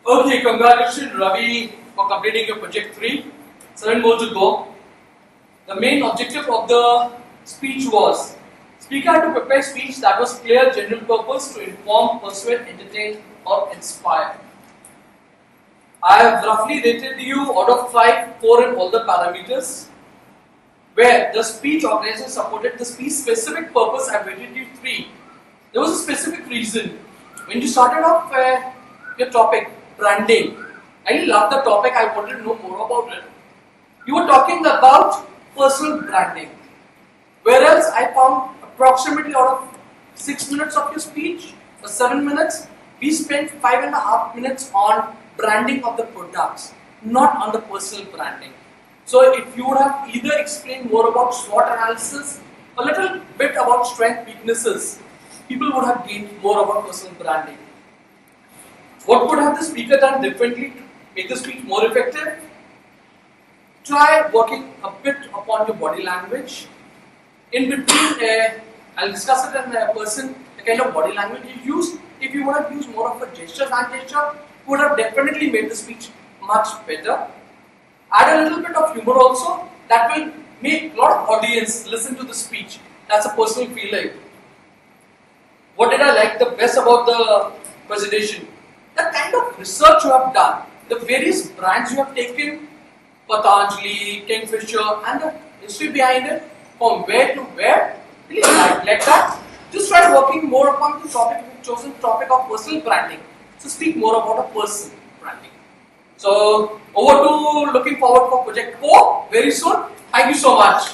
Okay, congratulations Ravi for completing your project 3. 7 more to go. The main objective of the speech was speaker had to prepare speech that was clear, general purpose to inform, persuade, entertain or inspire. I have roughly rated you out of 5, 4 in all the parameters. Where the speech organizer supported the speech specific purpose, I have rated you 3. There was a specific reason. When you started off your topic, branding, I really loved the topic, I wanted to know more about it. You were talking about personal branding. Whereas I found approximately out of 6 minutes of your speech, or 7 minutes, we spent 5.5 minutes on branding of the products, not on the personal branding. So if you would have either explained more about SWOT analysis, a little bit about strength, weaknesses, people would have gained more about personal branding. What would have the speaker done differently to make the speech more effective? Try working a bit upon your body language. In between, I'll discuss it in person, the kind of body language you use. If you would have used more of a gesture, hand gesture, would have definitely made the speech much better. Add a little bit of humor also, that will make a lot of audience listen to the speech. That's a personal feeling. What did I like the best about the presentation? The kind of research you have done, the various brands you have taken, Patanjali, Kingfisher, and the history behind it, from where to where, really like that. Just try working more upon the topic, we've chosen topic of personal branding. So speak more about a person branding. So over to looking forward for project 4 very soon. Thank you so much.